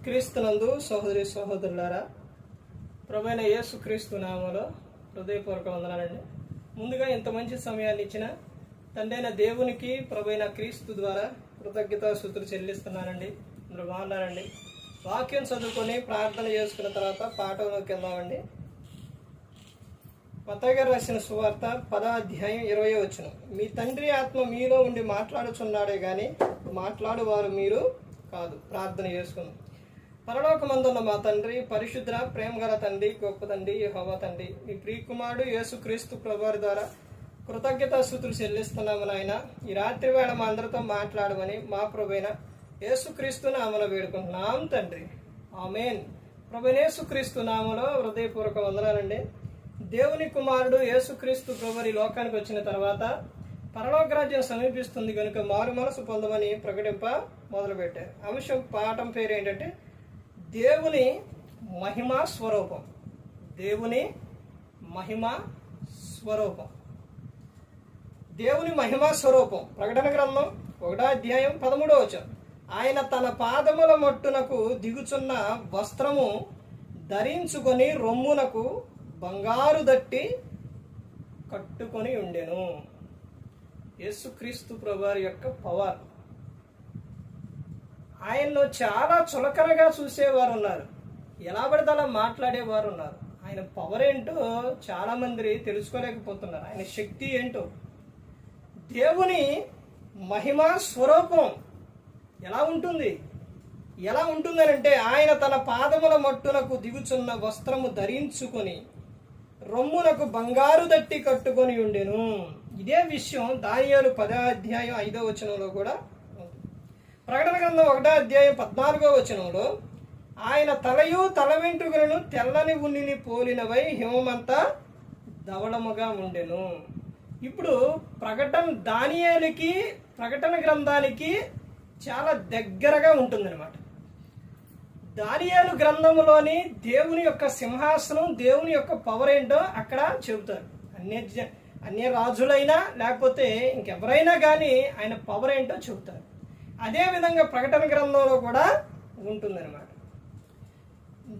క్రీస్తునందు సహోదరి సహోదరులారా, ప్రభువైన యేసు క్రీస్తు నామములో హృదయపూర్వక వందనాలండి. ముందుగా ఇంత మంచి సమయాన్ని ఇచ్చిన తండ్రైన దేవునికి ప్రభువైన క్రీస్తు ద్వారా కృతజ్ఞతాస్తుతులు చెల్లిస్తున్నానండి. అందరూ బాగున్నారండి. వాక్యం చదువుకొని ప్రార్థన చేసుకున్న తర్వాత పాఠంలోకి వెళ్దామండి. మత్తయి గారు రాసిన సువార్త 10వ అధ్యాయం 20వ వచనం. మీ తండ్రి ఆత్మ మీలో ఉండి మాట్లాడుచున్నాడే గాని మాట్లాడువారు మీరు కాదు. ప్రార్థన చేసుకుందాం. పరలోకమందున్న మా తండ్రి, పరిశుద్ధ ప్రేమగల తండ్రి, గొప్ప తండ్రి, యెహోవా తండ్రి, మీ ప్రియకుమారుడు యేసుక్రీస్తు ప్రభువారి ద్వారా కృతజ్ఞతాస్తుతులు చెల్లిస్తున్నాము నాయన. ఈ రాత్రి వేళ మా అందరితో మాట్లాడమని మా ప్రభువైన యేసుక్రీస్తు నామములో వేడుకుంటున్నాం తండ్రి. ఆమేన్. ప్రభువైన యేసుక్రీస్తు నామములో హృదయపూర్వక వందనాలండి. దేవుని కుమారుడు యేసుక్రీస్తు ప్రభువారి లోకానికి వచ్చిన తర్వాత పరలోక రాజ్యం సమీపిస్తుంది కనుక మారు మనసు పొందమని ప్రకటింప మొదలుపెట్టారు. అంశం పాఠం పేరు ఏంటంటే దేవుని మహిమా స్వరూపం. దేవుని మహిమా స్వరూపం. దేవుని మహిమా స్వరూపం. ప్రకటన గ్రంథం 1వ అధ్యాయం 13వ వచనం. ఆయన తన పాదముల మట్టునకు దిగుచున్న వస్త్రము ధరించుకొని రొమ్మునకు బంగారు దట్టి కట్టుకొని ఉండెను. యేసుక్రీస్తు ప్రభువారి యొక్క పవర్. ఆయన్ను చాలా చులకనగా చూసేవారు ఉన్నారు, ఎలా పడితే అలా మాట్లాడేవారు ఉన్నారు. ఆయన పవర్ ఏంటో చాలా మంది తెలుసుకోలేకపోతున్నారు. ఆయన శక్తి ఏంటో. దేవుని మహిమా స్వరూపం ఎలా ఉంటుంది? ఎలా ఉంటుందనంటే ఆయన తన పాదముల మట్టునకు దిగుచున్న వస్త్రము ధరించుకొని రొమ్మునకు బంగారు దట్టి కట్టుకొని ఉండెను. ఇదే విషయం దానియేలు 10వ అధ్యాయం 5వ వచనంలో కూడా ఉంది. ప్రకటన గ్రంథం 1వ అధ్యాయం 14వ వచనంలో ఆయన తలయు తల వెంట్రుకలను తెల్లని ఉన్నిని పోలినవై హిమమంతా ధవళముగా ఉండెను. ఇప్పుడు దానియేలుకి ప్రకటన గ్రంథానికి చాలా దగ్గరగా ఉంటుందన్నమాట. దానియేలు గ్రంథములోని దేవుని యొక్క సింహాసనం, దేవుని యొక్క పవర్ ఏంటో అక్కడ చెబుతారు. అన్య రాజులైనా లేకపోతే ఇంకెవరైనా కానీ ఆయన పవర్ ఏంటో చెబుతారు. అదేవిధంగా ప్రకటన గ్రంథంలో కూడా ఉంటుందన్నమాట.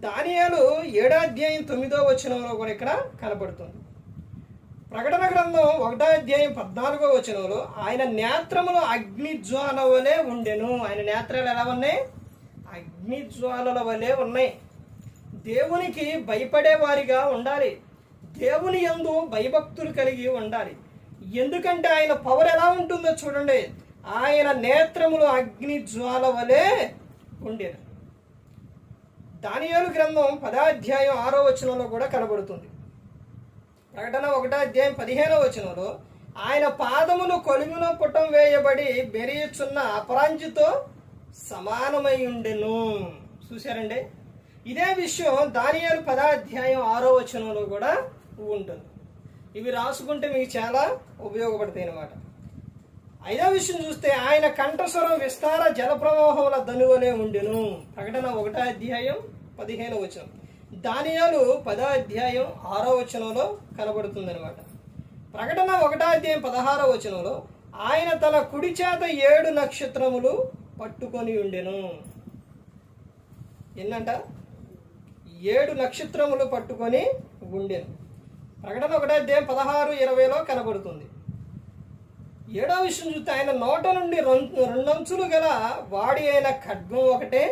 దానియేలు 7వ అధ్యాయం 9వ వచనంలో కూడా ఇక్కడ కనబడుతుంది. ప్రకటన గ్రంథం 1వ అధ్యాయం 14వ వచనంలో ఆయన నేత్రములు అగ్ని జ్వాల వలె ఉండెను. ఆయన నేత్రాలు ఎలా ఉన్నాయి? అగ్ని జ్వాలల వలె ఉన్నాయి. దేవునికి భయపడే వారిగా ఉండాలి. దేవుని యందు భయభక్తులు కలిగి ఉండాలి. ఎందుకంటే ఆయన పవర్ ఎలా ఉంటుందో చూడండి. ఆయన నేత్రములు అగ్ని జ్వాల వలె ఉండేది. దానియేలు గ్రంథం 10వ అధ్యాయం 6వ వచనంలో కూడా కనబడుతుంది. ప్రకటన 1వ అధ్యాయం 15వ వచనంలో ఆయన పాదములు కొలిమిలో పుటం వేయబడి బెరియుచున్న అపరాంజితో సమానమై ఉండెను. చూశారండి? ఇదే విషయం దానియేలు 10వ అధ్యాయం 6వ వచనంలో కూడా ఉంటుంది. ఇవి రాసుకుంటే మీకు చాలా ఉపయోగపడతాయి అన్నమాట. 5వ విషయం చూస్తే ఆయన కంఠస్వరం విస్తార జలప్రవాహముల ధనువలే ఉండెను. ప్రకటన 1వ అధ్యాయం 15వ వచనం. దానియేలు 10వ అధ్యాయం 6వ వచనంలో కనబడుతుంది అనమాట. ప్రకటన 1వ అధ్యాయం 16వ వచనంలో ఆయన తన కుడి చేత 7 నక్షత్రములు పట్టుకొని ఉండెను. ఏంటంట? 7 నక్షత్రములు పట్టుకొని ఉండెను. ప్రకటన 1వ అధ్యాయం 16, 20లో కనబడుతుంది. 7వ విషయం చూస్తే ఆయన నోట నుండి రెండంచులు గల వాడి అయిన ఖడ్గం ఒకటే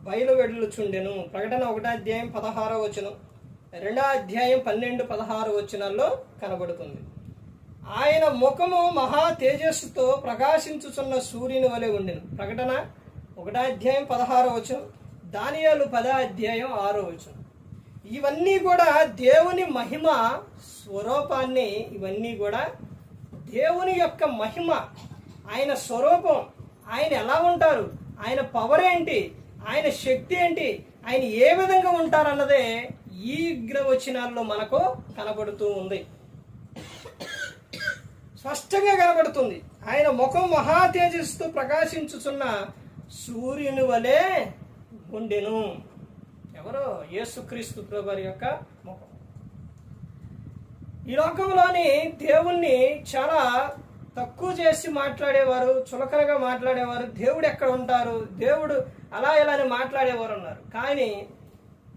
బయలు వెడులుచుండెను. ప్రకటన 1వ అధ్యాయం 16వ వచనం, 2వ అధ్యాయం 12, 16 వచనాల్లో కనబడుతుంది. ఆయన ముఖము మహా తేజస్సుతో ప్రకాశించుచున్న సూర్యుని వలె ఉండెను. ప్రకటన 1వ అధ్యాయం 16వ వచనం, దానియేలు 10వ అధ్యాయం 6వ వచనం. ఇవన్నీ కూడా దేవుని మహిమ స్వరూపాన్ని, ఇవన్నీ కూడా దేవుని యొక్క మహిమ, ఆయన స్వరూపం, ఆయన ఎలా ఉంటారు, ఆయన పవర్ ఏంటి, ఆయన శక్తి ఏంటి, ఆయన ఏ విధంగా ఉంటారన్నదే ఈ వచనాల్లో మనకు కనబడుతూ ఉంది. స్పష్టంగా కనబడుతుంది. ఆయన ముఖం మహా తేజస్సుతో ప్రకాశించుచున్న సూర్యుని వలె ఉండెను. ఎవరో? యేసుక్రీస్తు ప్రభువారి యొక్క ముఖం. ఈ లోకంలోని దేవుణ్ణి చాలా తక్కువ చేసి మాట్లాడేవారు, చులకనగా మాట్లాడేవారు, దేవుడు ఎక్కడ ఉంటారు, దేవుడు అలా ఇలా అని మాట్లాడేవారు ఉన్నారు. కానీ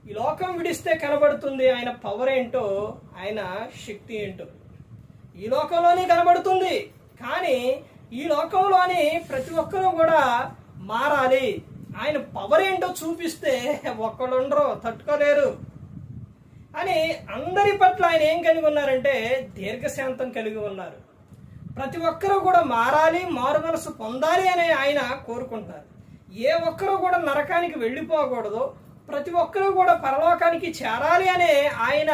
ఈ లోకం విడిస్తే కనబడుతుంది ఆయన పవర్ ఏంటో, ఆయన శక్తి ఏంటో. ఈ లోకంలోనే కనబడుతుంది. కానీ ఈ లోకంలోని ప్రతి ఒక్కరూ కూడా మారాలి. ఆయన పవర్ ఏంటో చూపిస్తే ఒక్కడుండరు, తట్టుకోలేరు అని అందరి పట్ల ఆయన ఏం కలిగి ఉన్నారంటే దీర్ఘశాంతం కలిగి ఉన్నారు. ప్రతి ఒక్కరూ కూడా మారాలి, మారు మనసు పొందాలి అని ఆయన కోరుకుంటారు. ఏ ఒక్కరూ కూడా నరకానికి వెళ్ళిపోకూడదు, ప్రతి ఒక్కరూ కూడా పరలోకానికి చేరాలి అనే ఆయన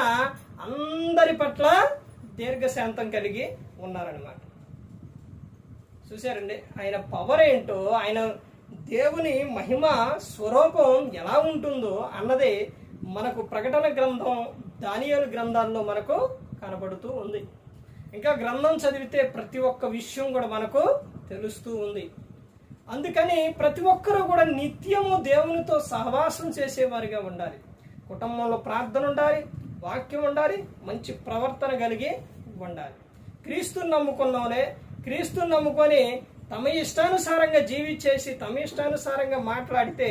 అందరి పట్ల దీర్ఘశాంతం కలిగి ఉన్నారనమాట. చూశారండి ఆయన పవర్ ఏంటో, ఆయన దేవుని మహిమ స్వరూపం ఎలా ఉంటుందో అన్నది మనకు ప్రకటన గ్రంథం, దానియేలు గ్రంథాల్లో మనకు కనబడుతూ ఉంది. ఇంకా గ్రంథం చదివితే ప్రతి ఒక్క విషయం కూడా మనకు తెలుస్తూ ఉంది. అందుకని ప్రతి ఒక్కరూ కూడా నిత్యము దేవునితో సహవాసం చేసేవారిగా ఉండాలి. కుటుంబంలో ప్రార్థన ఉండాలి, వాక్యం ఉండాలి, మంచి ప్రవర్తన కలిగి ఉండాలి. క్రీస్తుని నమ్ముకున్నోనే, క్రీస్తుని నమ్ముకొని తమ ఇష్టానుసారంగా జీవించేసి తమ ఇష్టానుసారంగా మాట్లాడితే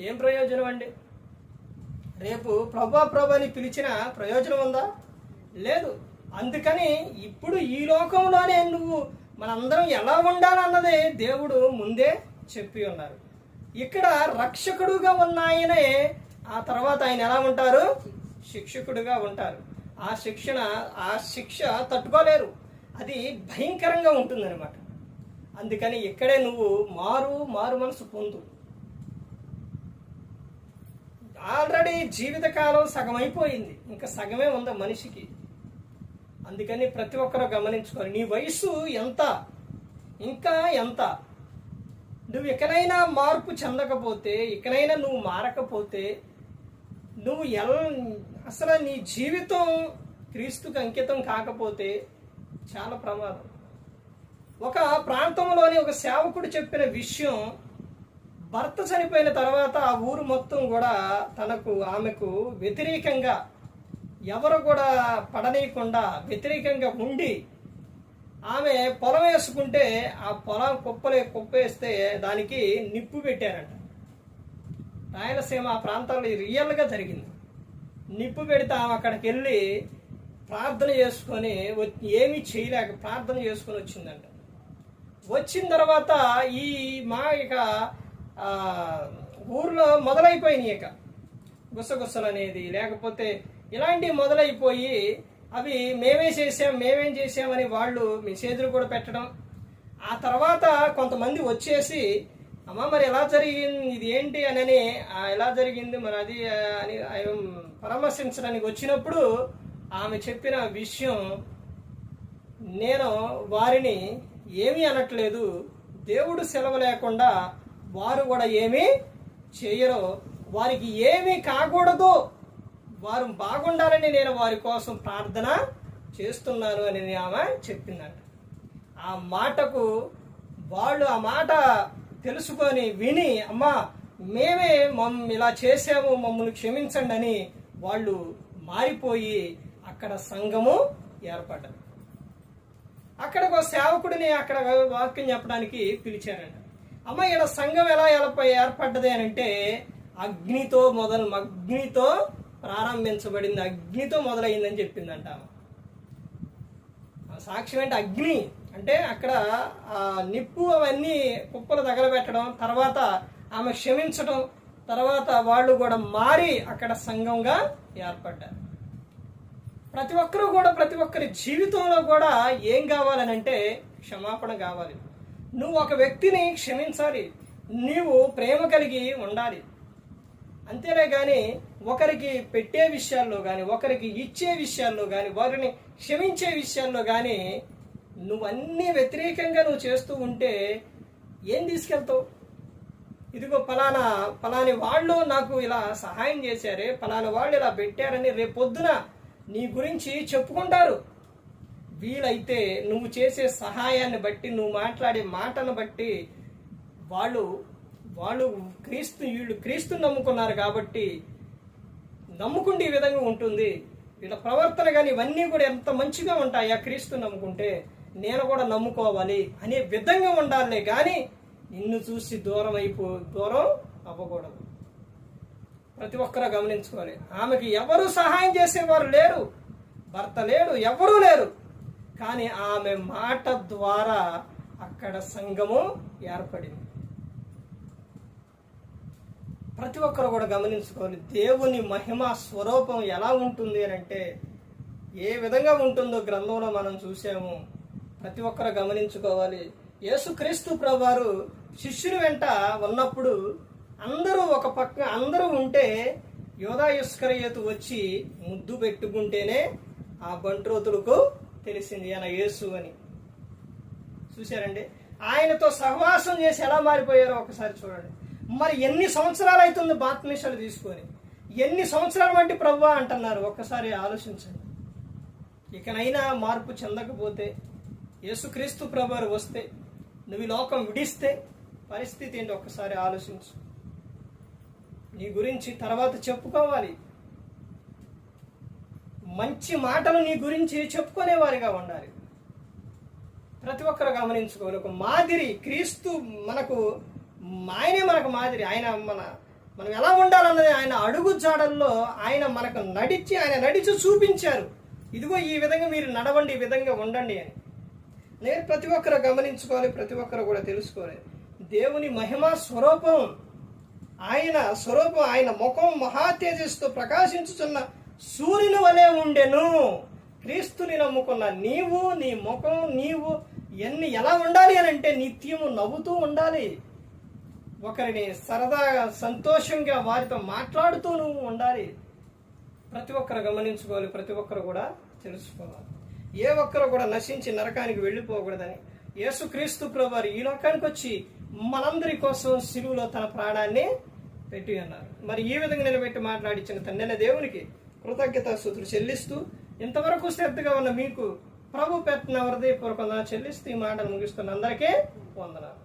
ఏం ప్రయోజనం అండి? రేపు ప్రభా అని పిలిచిన ప్రయోజనం ఉందా? లేదు. అందుకని ఇప్పుడు ఈ లోకంలోనే నువ్వు మనందరం ఎలా ఉండాలన్నదే దేవుడు ముందే చెప్పి ఉన్నారు. ఇక్కడ రక్షకుడుగా ఉన్న ఆయనే ఆ తర్వాత ఆయన ఎలా ఉంటారు? శిక్షకుడుగా ఉంటారు. ఆ శిక్ష తట్టుకోలేరు, అది భయంకరంగా ఉంటుందన్నమాట. అందుకని ఇక్కడే నువ్వు మారు మనసు పొందు. ఆల్రెడీ జీవితకాలం సగం అయిపోయింది, ఇంకా సగమే ఉంది మనిషికి. అందుకని ప్రతి ఒక్కరూ గమనించుకోవాలి, నీ వయసు ఎంత, ఇంకా ఎంత. నువ్వు ఎక్కడైనా మార్పు చెందకపోతే, ఎక్కడైనా నువ్వు మారకపోతే, నువ్వు అసలు నీ జీవితం క్రీస్తుకు అంకితం కాకపోతే చాలా ప్రమాదం. ఒక ప్రాంతంలోని ఒక సేవకుడు చెప్పిన విషయం, భర్త చనిపోయిన తర్వాత ఆ ఊరు మొత్తం కూడా ఆమెకు వ్యతిరేకంగా ఎవరు కూడా పడనీయకుండా వ్యతిరేకంగా ఉండి ఆమె పొలం వేసుకుంటే ఆ పొలం కుప్పేస్తే దానికి నిప్పు పెట్టారంట. రాయలసీమ ఆ ప్రాంతాల్లో రియల్గా జరిగింది. నిప్పు పెడితే ఆమె అక్కడికి వెళ్ళి ప్రార్థన చేసుకొని ఏమీ చేయలేక ప్రార్థన చేసుకొని వచ్చిందంట. వచ్చిన తర్వాత ఇక ఊర్లో మొదలైపోయినాయి ఇక గుసగుసలు అనేది, లేకపోతే ఇలాంటివి మొదలైపోయి అవి మేమేం చేసామని వాళ్ళు మెసేజ్లు కూడా పెట్టడం. ఆ తర్వాత కొంతమంది వచ్చేసి అమ్మ మరి ఎలా జరిగింది, ఇది ఏంటి అని ఎలా జరిగింది మరి అది అని పరామర్శించడానికి వచ్చినప్పుడు ఆమె చెప్పిన విషయం, నేను వారిని ఏమీ అనట్లేదు, దేవుడు సెలవు లేకుండా వారు కూడా ఏమీ చేయరు, వారికి ఏమీ కాకూడదు, వారు బాగుండాలని నేను వారి కోసం ప్రార్థన చేస్తున్నాను అని ఆమె చెప్పిందంట. ఆ మాటకు వాళ్ళు ఆ మాట తెలుసుకొని విని, అమ్మా మేమే ఇలా చేసాము, మమ్మల్ని క్షమించండి అని వాళ్ళు మారిపోయి అక్కడ సంఘము ఏర్పడ్డది. అక్కడికి ఒక సేవకుడిని అక్కడ వాక్యం చెప్పడానికి పిలిచారంట. అమ్మ ఇక్కడ సంఘం ఎలా ఏర్పడ్డది అని అంటే అగ్నితో ప్రారంభించబడింది, అగ్నితో మొదలైందని చెప్పిందంట. సాక్ష్యం అంటే అగ్ని అంటే అక్కడ నిప్పు అవన్నీ కుప్పలు తగలబెట్టడం, తర్వాత ఆమె క్షమించడం, తర్వాత వాళ్ళు కూడా మారి అక్కడ సంఘంగా ఏర్పడ్డారు. ప్రతి ఒక్కరూ కూడా ప్రతి ఒక్కరి జీవితంలో కూడా ఏం కావాలని అంటే క్షమాపణ కావాలి. నువ్వు ఒక వ్యక్తిని క్షమించాలి, నీవు ప్రేమ కలిగి ఉండాలి. అంతేనే కానీ ఒకరికి పెట్టే విషయాల్లో కానీ, ఒకరికి ఇచ్చే విషయాల్లో కానీ, వారిని క్షమించే విషయాల్లో కానీ నువ్వన్నీ వ్యతిరేకంగా నువ్వు చేస్తూ ఉంటే ఏం తీసుకెళ్తావు? ఇదిగో పలాని వాళ్ళు నాకు ఇలా సహాయం చేశారే, పలాని వాళ్ళు ఇలా పెట్టారని రేపొద్దున నీ గురించి చెప్పుకుంటారు. వీలైతే నువ్వు చేసే సహాయాన్ని బట్టి, నువ్వు మాట్లాడే మాటను బట్టి వాళ్ళు వీళ్ళు క్రీస్తుని నమ్ముకున్నారు కాబట్టి నమ్ముకుంటే ఈ విధంగా ఉంటుంది, వీళ్ళ ప్రవర్తన కానీ ఇవన్నీ కూడా ఎంత మంచిగా ఉంటాయా క్రీస్తుని నమ్ముకుంటే. నేను కూడా నమ్ముకోవాలి అనే విధంగా ఉండాలే కానీ నిన్ను చూసి దూరం అవ్వకూడదు. ప్రతి ఒక్కరూ గమనించుకోవాలి. ఆమెకి ఎవరు సహాయం చేసేవారు లేరు, భర్త లేడు, ఎవరూ లేరు. కానీ ఆమె మాట ద్వారా అక్కడ సంఘము ఏర్పడింది. ప్రతి ఒక్కరు కూడా గమనించుకోవాలి. దేవుని మహిమ స్వరూపం ఎలా ఉంటుంది అని అంటే ఏ విధంగా ఉంటుందో గ్రంథంలో మనం చూసాము. ప్రతి ఒక్కరు గమనించుకోవాలి. యేసుక్రీస్తు ప్రభువారు శిష్యుని వెంట ఉన్నప్పుడు అందరూ ఉంటే యోధా ఇస్కరియోతు వచ్చి ముద్దు పెట్టుకుంటేనే ఆ బంట్రోతులకు తెలిసింది ఆయన యేసు అని. చూశారండి, ఆయనతో సహవాసం చేసి ఎలా మారిపోయారో ఒకసారి చూడండి. మరి ఎన్ని సంవత్సరాలు అవుతుంది బాప్తిస్మాలు తీసుకొని, ఎన్ని సంవత్సరాల వంటి ప్రభువా అంటున్నారు. ఒక్కసారి ఆలోచించండి. ఇకనైనా మార్పు చెందకపోతే, యేసుక్రీస్తు ప్రభువారు వస్తే, నువ్వు ఈ లోకం విడిస్తే పరిస్థితి ఏంటి ఒక్కసారి ఆలోచించు. నీ గురించి తర్వాత చెప్పుకోవాలి. మంచి మాటలు నీ గురించి చెప్పుకునేవారిగా ఉండాలి. ప్రతి ఒక్కరు గమనించుకోవాలి. ఒక మాదిరి క్రీస్తు ఆయనే మనకు మాదిరి. ఆయన మనం ఎలా ఉండాలన్నది ఆయన అడుగు జాడల్లో ఆయన నడిచి చూపించారు. ఇదిగో ఈ విధంగా మీరు నడవండి, ఈ విధంగా ఉండండి అని. నేను ప్రతి ఒక్కరు గమనించుకోవాలి. ప్రతి ఒక్కరు కూడా తెలుసుకోవాలి. దేవుని మహిమా స్వరూపం ఆయన ముఖం మహా తేజస్సుతో ప్రకాశించుచున్న సూర్యుని వలె ఉండెను. క్రీస్తుని నమ్ముకున్న నీవు, నీ ముఖం, నీవు ఎలా ఉండాలి అని అంటే నిత్యము నవ్వుతూ ఉండాలి. ఒకరిని సరదాగా సంతోషంగా వారితో మాట్లాడుతూ నువ్వు ఉండాలి. ప్రతి ఒక్కరు గమనించుకోవాలి. ప్రతి ఒక్కరు కూడా తెలుసుకోవాలి. ఏ ఒక్కరు కూడా నశించి నరకానికి వెళ్ళిపోకూడదని యేసుక్రీస్తు ప్రభువారు ఈ లోకానికి వచ్చి మనందరి కోసం సిలువలో తన ప్రాణాన్ని పెట్టి ఉన్నారు. మరి ఈ విధంగా నిలబెట్టి మాట్లాడించిన తండ్రి దేవునికి కృతజ్ఞతాస్తుతులు చెల్లిస్తూ, ఇంతవరకు శ్రద్ధగా ఉన్న మీకు ప్రభు పెట్టిన హృదయపూర్వకంగా చెల్లిస్తూ ఈ మాటలు ముగిస్తున్న అందరికీ వందనాలు.